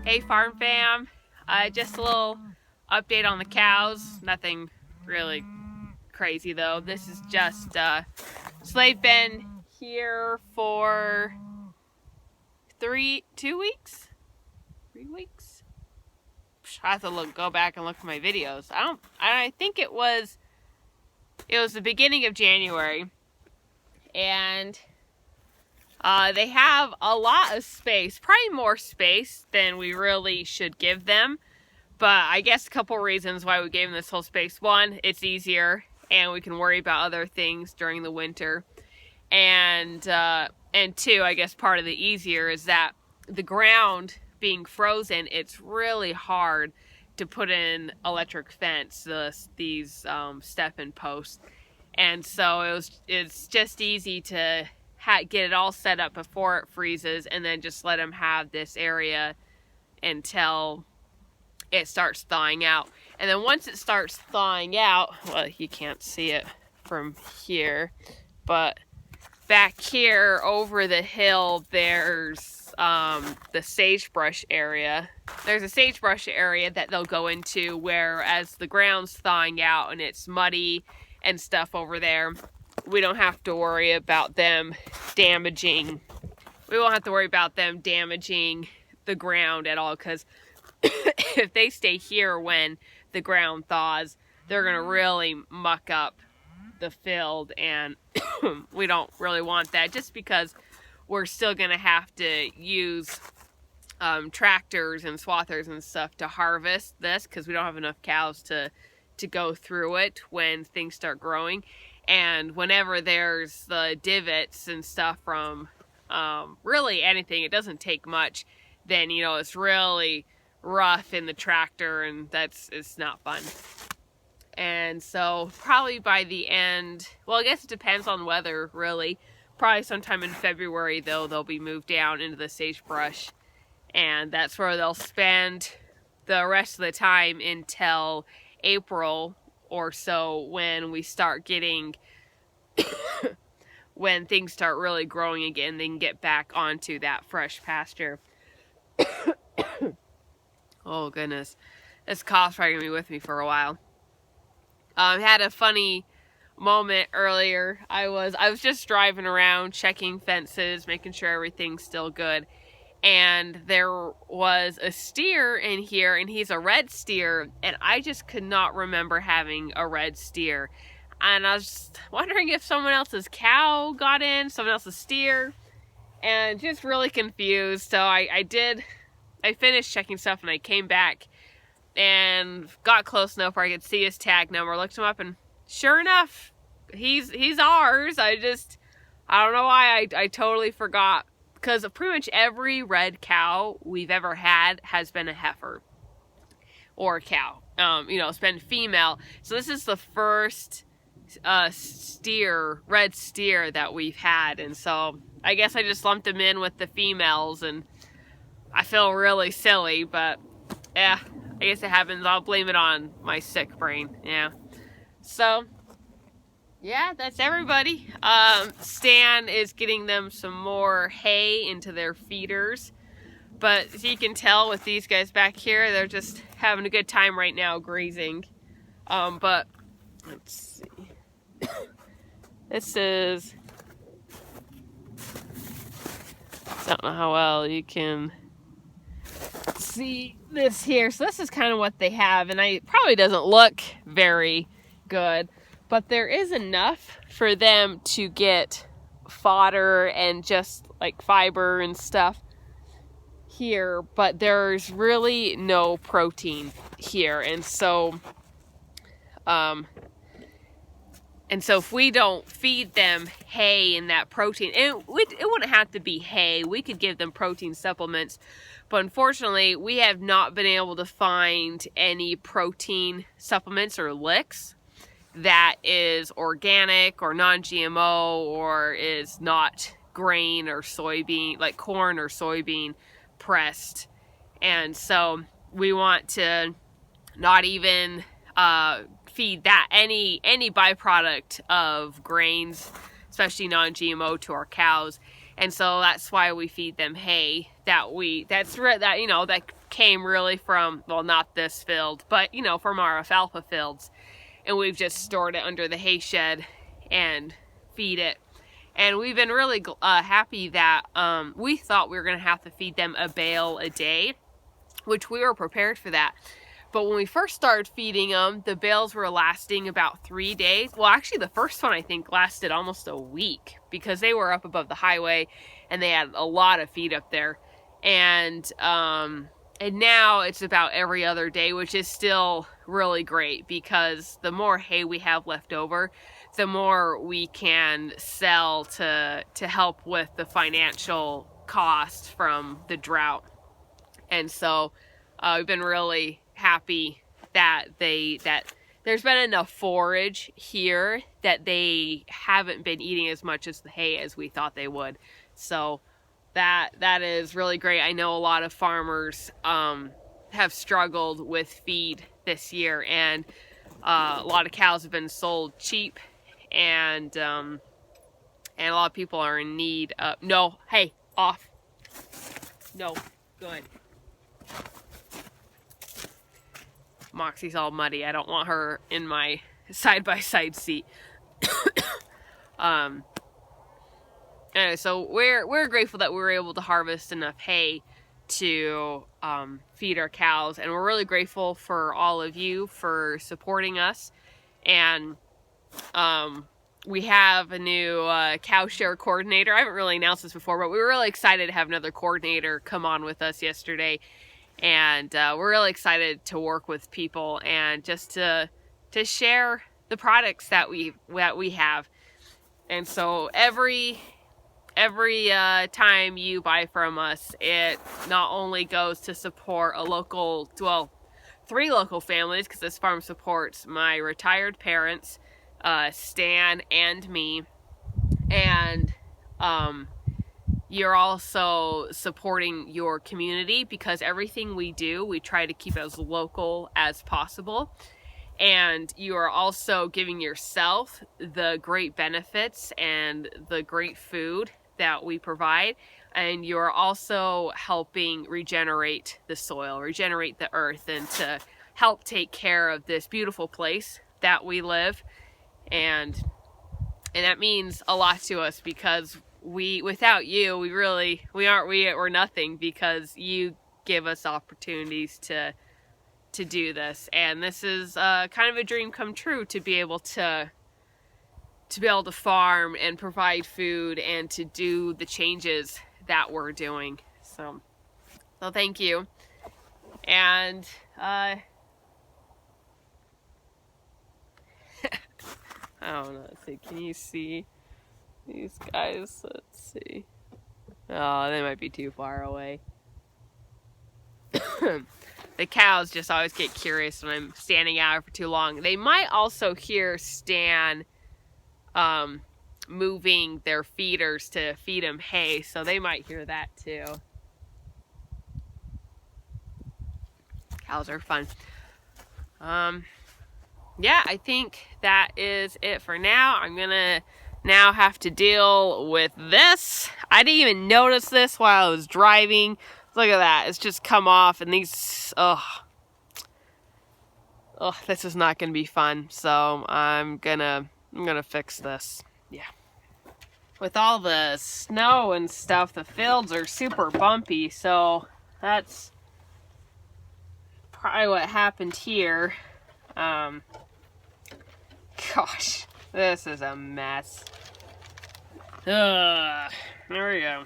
Hey Farm Fam, just a little update on the cows. Nothing really crazy though. This is just, so they've been here for 3 weeks? I have to go back and look at my videos. I think it was the beginning of January, and they have a lot of space, probably more space than we really should give them. But I guess a couple reasons why we gave them this whole space. One, it's easier and we can worry about other things during the winter. And two, I guess part of the easier is that the ground being frozen, it's really hard to put in electric fence, these step-in posts. And so it's just easy to get it all set up before it freezes, and then just let them have this area until it starts thawing out. And then once it starts thawing out, well, you can't see it from here, but back here over the hill, there's the sagebrush area. There's a sagebrush area that they'll go into where, as the ground's thawing out and it's muddy and stuff over there, we don't have to worry about them damaging. We won't have to worry about them damaging the ground at all, because if they stay here when the ground thaws, they're going to really muck up the field, and we don't really want that, just because we're still going to have to use tractors and swathers and stuff to harvest this, because we don't have enough cows to go through it when things start growing. And whenever there's the divots and stuff from really anything, it doesn't take much, then, you know, it's really rough in the tractor, and it's not fun. And so probably by the end, well, I guess it depends on weather, really. Probably sometime in February, though, they'll be moved down into the sagebrush. And that's where they'll spend the rest of the time until April or so, when we start getting, when things start really growing again, they can get back onto that fresh pasture. Oh goodness, this cough's probably gonna be with me for a while. Had a funny moment earlier. I was just driving around checking fences, making sure everything's still good, and there was a steer in here, and he's a red steer, and I just could not remember having a red steer. And I was just wondering if someone else's cow got in, someone else's steer, and just really confused. So I finished checking stuff, and I came back and got close enough where I could see his tag number, looked him up, and sure enough, he's ours. I don't know why I totally forgot, because pretty much every red cow we've ever had has been a heifer or a cow. You know, it's been female. So this is the first red steer that we've had, and so I guess I just lumped them in with the females, and I feel really silly, but yeah, I guess it happens. I'll blame it on my sick brain. Yeah. So yeah, that's everybody. Stan is getting them some more hay into their feeders. But as you can tell with these guys back here, they're just having a good time right now grazing. But let's see. This is, I don't know how well you can see this here. So this is kind of what they have, and it probably doesn't look very good, but there is enough for them to get fodder and just like fiber and stuff here, but there's really no protein here. And so if we don't feed them hay and that protein, and it wouldn't have to be hay, we could give them protein supplements, but unfortunately we have not been able to find any protein supplements or licks that is organic or non-GMO or is not grain or soybean, like corn or soybean pressed. And so we want to not even feed that any byproduct of grains, especially non-GMO, to our cows. And so that's why we feed them hay that came really from, well, not this field, but, you know, from our alfalfa fields. And we've just stored it under the hay shed and feed it. And we've been really happy that we thought we were going to have to feed them a bale a day, which we were prepared for that. But when we first started feeding them, the bales were lasting about 3 days. Well, actually, the first one, I think, lasted almost a week because they were up above the highway and they had a lot of feed up there. And now it's about every other day, which is still really great because the more hay we have left over, the more we can sell to help with the financial cost from the drought. And so we've been really happy that there's been enough forage here that they haven't been eating as much as the hay as we thought they would. So that is really great. I know a lot of farmers have struggled with feed this year, and a lot of cows have been sold cheap, and a lot of people are in need of... No, hey, off. No, good. Moxie's all muddy. I don't want her in my side-by-side seat. Anyway, so we're grateful that we were able to harvest enough hay to feed our cows, and we're really grateful for all of you for supporting us. And we have a new cow share coordinator. I haven't really announced this before, but we were really excited to have another coordinator come on with us yesterday. And we're really excited to work with people and just to share the products that we have. And so every time you buy from us, it not only goes to support a local, well, 3 local families, because this farm supports my retired parents, Stan, and me, and you're also supporting your community, because everything we do, we try to keep as local as possible. And you are also giving yourself the great benefits and the great food that we provide. And you're also helping regenerate the soil, regenerate the earth, and to help take care of this beautiful place that we live. And that means a lot to us, because without you, we're nothing, because you give us opportunities to do this. And this is kind of a dream come true, to be able to farm and provide food and to do the changes that we're doing. So thank you. And I don't know, let's see, can you see these guys? Let's see. Oh, they might be too far away. The cows just always get curious when I'm standing out for too long. They might also hear Stan moving their feeders to feed them hay, so they might hear that too. Cows are fun. Yeah, I think that is it for now. I'm gonna now have to deal with this. I didn't even notice this while I was driving. Look at that, it's just come off, and these, this is not gonna be fun. So I'm gonna fix this. Yeah. With all the snow and stuff, the fields are super bumpy, so that's probably what happened here. Gosh, this is a mess. There we go.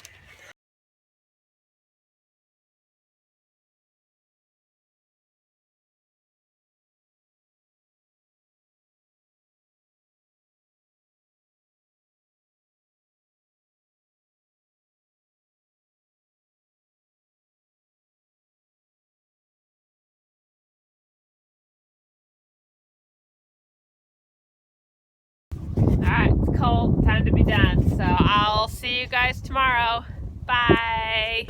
Alright, it's cold. Time to be done. So I'll see you guys tomorrow. Bye.